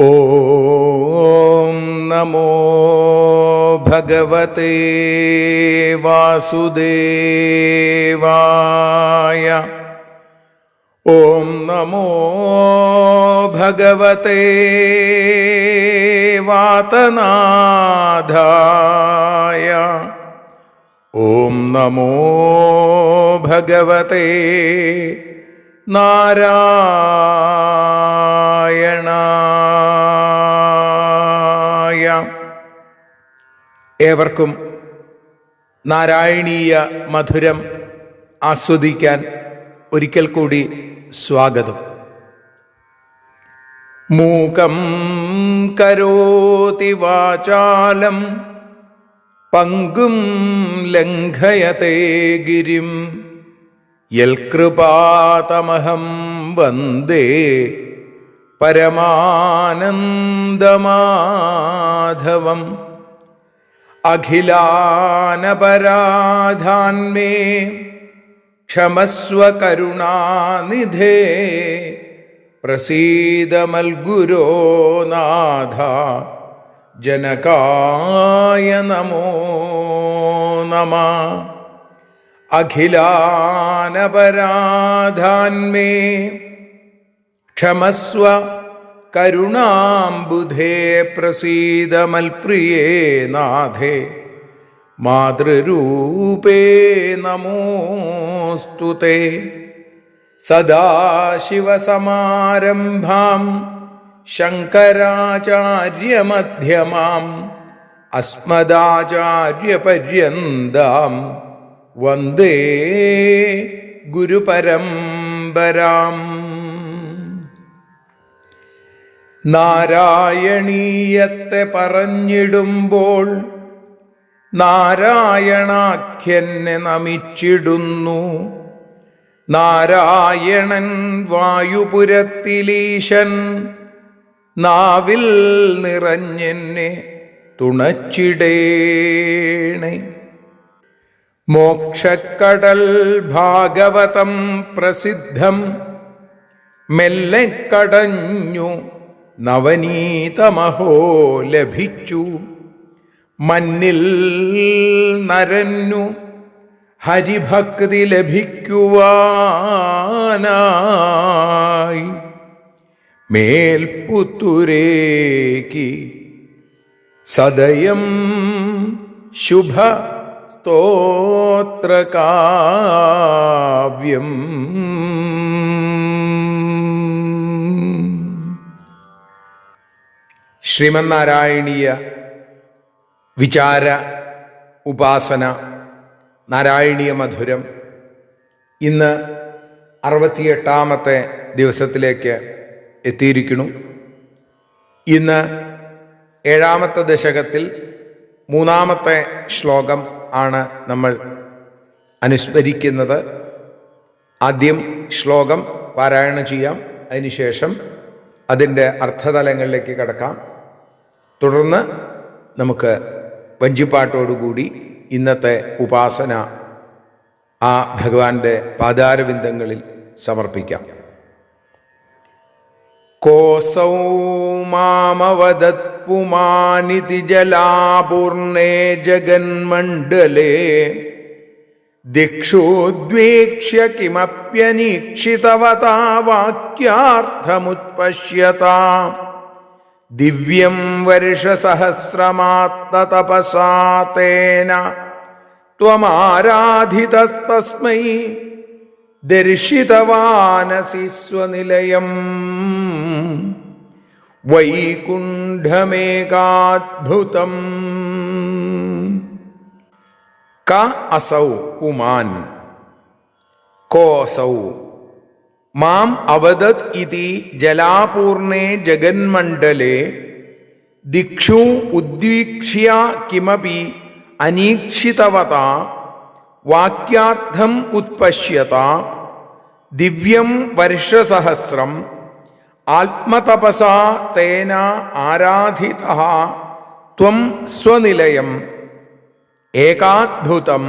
ഓം നമോ ഭഗവതേ വാസുദേവായ. ഓം നമോ ഭഗവതേ വാതനാഥായ. ഓം നമോ ഭഗവതേ നാരായണായ. ഏവർക്കും നാരായണീയ മധുരം ആസ്വദിക്കാൻ ഒരിക്കൽ കൂടി സ്വാഗതം. മൂകം കരോതി വാചാലം പങ്കും ലംഘയത്തെ ഗിരിം യൽകൃപാതമഹം വന്ദേ പരമാനന്ദമാധവം. അഖിലാനപരാധാന്മേ ക്ഷമസ്വ കരുണാനിധേ പ്രസീദ മൽഗുരോ നാഥ ജനകായ നമോ നമഃ. അഖിലാനപരാധാന്മേ ക്ഷമസ്വ കരുണാംബുധേ പ്രസീദ മൽപ്രിയേ നാഥേ മാതൃരൂപേ നമോസ്തുതേ. സദാശിവസമാരംഭാം ശങ്കരാചാര്യമധ്യമാം അസ്മദാചാര്യപര്യന്താം വന്ദേ ഗുരുപരമ്പരാം. നാരായണീയത്തെ പറഞ്ഞിടുമ്പോൾ നാരായണാഖ്യനെ നമിച്ചിടുന്നു. നാരായണൻ വായുപുരത്തിലീശൻ നാവിൽ നിറഞ്ഞെന്നെ തുണച്ചിടേണേ. മോക്ഷക്കടൽ ഭാഗവതം പ്രസിദ്ധം മെല്ലെ കടഞ്ഞു നവനീതമഹോ ലഭിച്ചു. മന്നിൽ നരന്നു ഹരിഭക്തി ലഭിക്കുവാനായി മേൽപുത്തുരേക്ക് സദയം ശുഭ സ്തോത്രകാവ്യം. ശ്രീമന്നാരായണീയ വിചാര ഉപാസന നാരായണീയ മധുരം ഇന്ന് 68ാമത്തെ ദിവസത്തിലേക്ക് എത്തിയിരിക്കുന്നു. ഇന്ന് 7ാമത്തെ ദശകത്തിൽ 3ാമത്തെ ശ്ലോകം ആണ് നമ്മൾ അനുസ്മരിക്കുന്നത്. ആദ്യം ശ്ലോകം പാരായണം ചെയ്യാം, അതിനുശേഷം അതിൻ്റെ അർത്ഥതലങ്ങളിലേക്ക് കടക്കാം. തുടർന്ന് നമുക്ക് വഞ്ചിപ്പാട്ടോടുകൂടി ഇന്നത്തെ ഉപാസന ആ ഭഗവാന്റെ പാദാരവിന്ദങ്ങളിൽ സമർപ്പിക്കാം. കോസൗ മാമവദത് പുമാനിതി ജലാപൂർണേ ജഗന്മണ്ഡലേ ദിക്ഷുദ്വീക്ഷ്യ കിമപ്യനീക്ഷിതവതാ വാക്യാർത്ഥമുത്പശ്യതാ. ദിവ്യം വർഷസഹസ്രമാത്തതപസാ തേന ത്വമാരാധിതസ്തസ്മൈ ദർശിതവാനസി സ്വനിലയം വൈകുണ്ഠമേകാദ്ഭുതം. ക അസൗ പുമാൻ കോസൗ മാം അവദത് ഇതി ജലാപൂർണേ ജഗന്മണ്ഡലേ ദിക്ഷു ഉദ്വീക്ഷ്യ കിമപി അനീക്ഷിതവതാ വാക്യാർത്ഥം ഉത്പശ്യത. ദിവ്യം വർഷസഹസ്രം ആത്മതപസാ തേന ആരാധിതഃ ത്വം സ്വനിലയം ഏകാദ്ഭുതം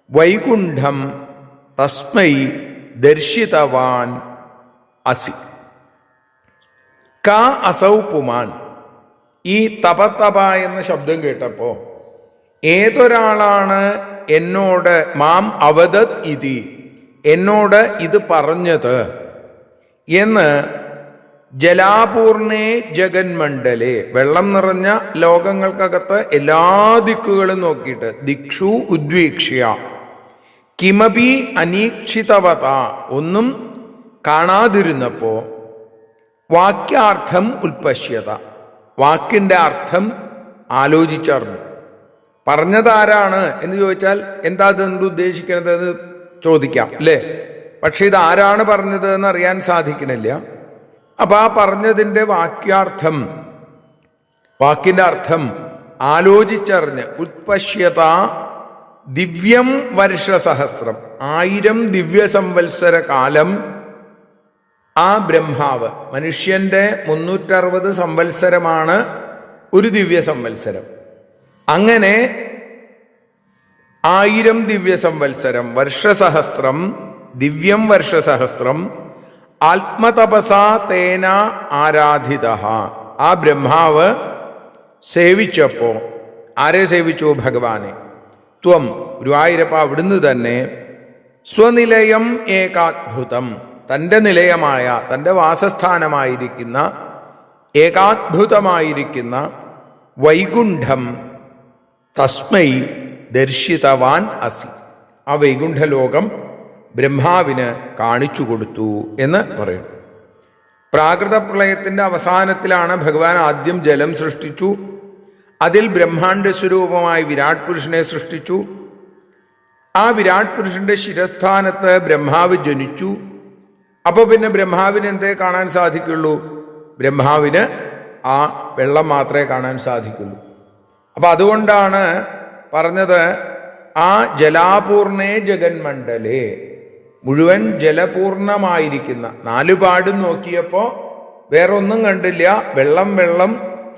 വൈകുണ്ഠം തസ്മൈ ദർശിതവാൻ അസി. ക അസൗ പുമാൻ. ഈ തപ എന്ന ശബ്ദം കേട്ടപ്പോ ഏതൊരാളാണ് എന്നോട് മാം അവദത് ഇതി, എന്നോട് ഇത് പറഞ്ഞത് എന്ന് ജലാപൂർണേ ജഗന്മണ്ഡലേ, വെള്ളം നിറഞ്ഞ ലോകങ്ങൾക്കകത്ത് എല്ലാ ദിക്കുകളും നോക്കിയിട്ട് ദിക്ഷു ഉദ്വീക്ഷ്യ കിമപി അനീക്ഷിതവത, ഒന്നും കാണാതിരുന്നപ്പോ വാക്യാർത്ഥം ഉൽപശ്യത, വാക്കിൻ്റെ അർത്ഥം ആലോചിച്ചറിഞ്ഞു. പറഞ്ഞതാരാണ് എന്ന് ചോദിച്ചാൽ എന്താ അതെന്ത് ഉദ്ദേശിക്കുന്നത് എന്ന് ചോദിക്കാം അല്ലേ. പക്ഷെ ഇത് ആരാണ് പറഞ്ഞത് എന്ന് അറിയാൻ സാധിക്കണില്ല. അപ്പൊ ആ പറഞ്ഞതിൻ്റെ വാക്കിൻ്റെ അർത്ഥം ആലോചിച്ചറിഞ്ഞ് ഉത്പശ്യത ദിവ്യം വർഷസഹസ്രം, 1000 ദിവ്യസംവത്സര കാലം ആ ബ്രഹ്മാവ്, മനുഷ്യന്റെ 360 സംവത്സരമാണ് ഒരു ദിവ്യ സംവത്സരം. അങ്ങനെ 1000 ദിവ്യ സംവത്സരം, വർഷസഹസ്രം, ദിവ്യം വർഷസഹസ്രം, ആത്മതപസാ തേന ആരാധിത, ആ ബ്രഹ്മാവ് സേവിച്ചപ്പോ ആരെ സേവിച്ചു? ഭഗവാനെ. ത്വം ഗുരുവായൂരപ്പ അവിടുന്ന് തന്നെ സ്വനിലയം ഏകാത്ഭുതം, തൻ്റെ നിലയമായ തൻ്റെ വാസസ്ഥാനമായിരിക്കുന്ന ഏകാത്ഭുതമായിരിക്കുന്ന വൈകുണ്ഠം തസ്മൈ ദർശിതവാൻ അസി, ആ വൈകുണ്ഠലോകം ബ്രഹ്മാവിന് കാണിച്ചു കൊടുത്തു എന്ന് പറയുന്നു. പ്രാകൃത പ്രളയത്തിൻ്റെ അവസാനത്തിലാണ് ഭഗവാൻ ആദ്യം ജലം സൃഷ്ടിച്ചു. അതിൽ ബ്രഹ്മാണ്ഡ സ്വരൂപമായി വിരാട് പുരുഷനെ സൃഷ്ടിച്ചു. ആ വിരാട് പുരുഷന്റെ ശിരസ്ഥാനത്ത് ബ്രഹ്മാവ് ജനിച്ചു. അപ്പോൾ പിന്നെ ബ്രഹ്മാവിന് എന്തേ കാണാൻ സാധിക്കുള്ളൂ? ബ്രഹ്മാവിന് ആ വെള്ളം മാത്രമേ കാണാൻ സാധിക്കുള്ളൂ. അപ്പൊ അതുകൊണ്ടാണ് പറഞ്ഞത് ആ ജലാപൂർണേ ജഗന്മണ്ഡലേ, മുഴുവൻ ജലപൂർണമായിരിക്കുന്ന, 4 പാടും നോക്കിയപ്പോ വേറൊന്നും കണ്ടില്ല, വെള്ളം വെള്ളം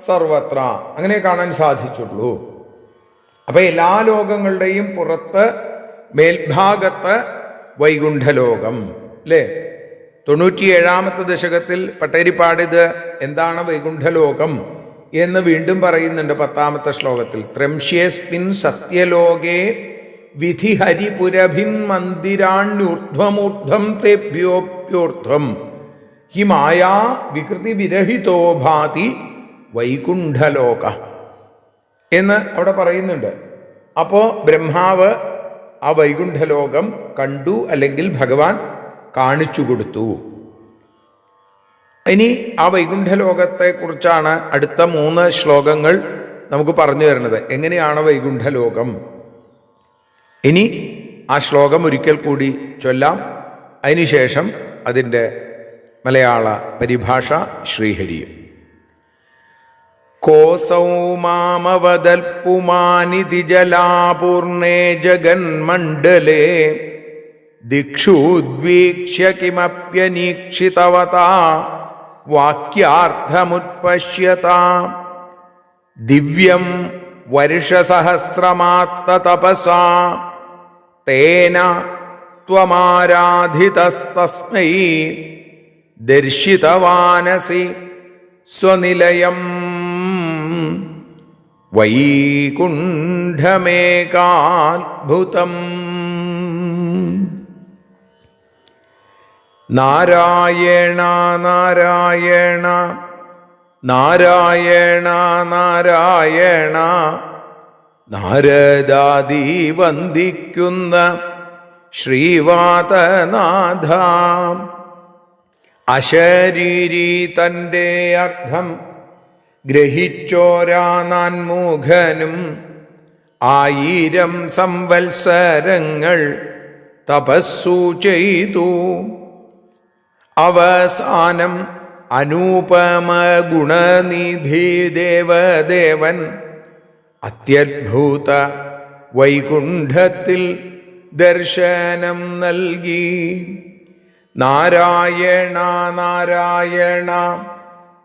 സർവത്ര, അങ്ങനെ കാണാൻ സാധിച്ചുള്ളൂ. അപ്പൊ എല്ലാ ലോകങ്ങളുടെയും പുറത്ത് മേൽഭാഗത്ത് വൈകുണ്ഠലോകം അല്ലേ. 97-ാമത്തെ ദശകത്തിൽ പട്ടേരിപ്പാടിത് എന്താണ് വൈകുണ്ഠലോകം എന്ന് വീണ്ടും പറയുന്നുണ്ട് 10-ാമത്തെ ശ്ലോകത്തിൽ. ത്രംശ്യേസ്മിൻ സത്യലോകേ വിധി ഹരിപുരഭിൻ മന്ദിരാണ്യൂർധ്വമൂർധ്വം തേഭ്യോപ്യൂർധ്വം ഹി മായാ വികൃതി വിരഹിതോ ഭാതി വൈകുണ്ഠലോക എന്ന് അവിടെ പറയുന്നുണ്ട്. അപ്പോ ബ്രഹ്മാവ് ആ വൈകുണ്ഠലോകം കണ്ടു, അല്ലെങ്കിൽ ഭഗവാൻ കാണിച്ചു കൊടുത്തു. ഇനി ആ വൈകുണ്ഠലോകത്തെ കുറിച്ചാണ് അടുത്ത 3 ശ്ലോകങ്ങൾ നമുക്ക് പറഞ്ഞു തരുന്നത്. എങ്ങനെയാണ് വൈകുണ്ഠലോകം? ഇനി ആ ശ്ലോകം ഒരിക്കൽ കൂടി ചൊല്ലാം. അതിനുശേഷം അതിൻ്റെ മലയാള പരിഭാഷ ശ്രീഹരിയും. കോസൗ മാമവദൽപുമാനിതി ജലാപൂർണേ ജഗന്മണ്ഡലേ ദിക്ഷൂദ്വീക്ഷ്യ കിമപ്യനീക്ഷിതവതാ വാക്യാർത്ഥമുത്പശ്യത ദിവ്യം വർഷസഹസ്രമാത്തതപസാ തേന ത്വമാരാധിതസ്തസ്മൈ ദർശിതവാനസി സ്വനിലയം വൈകുണ്ഠമേകാത്ഭുതം. നാരായണ നാരായണ നാരായണ നാരായണ നാരദാദി വന്ദിക്കുന്ന ശ്രീവാതനാഥ. അശരീരി തൻ്റെ അർത്ഥം ഗ്രഹിച്ചോരാ നാൻമുഖനും 1000 സംവത്സരങ്ങൾ തപസ്സു ചെയ്തു. അവസാനം അനൂപമ ഗുണനിധി ദേവദേവൻ അത്യദ്ഭുത വൈകുണ്ഠത്തിൽ ദർശനം നൽകി. നാരായണ നാരായണ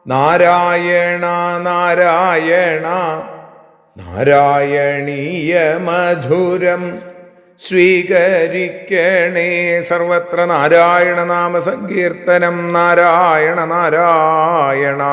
നാരായണ നാരായണ നാരായണീയ മധുരം സ്വീകരിക്കണേ. സർവത്ര നാരായണ നാമ സങ്കീർത്തനം. നാരായണ നാരായണ.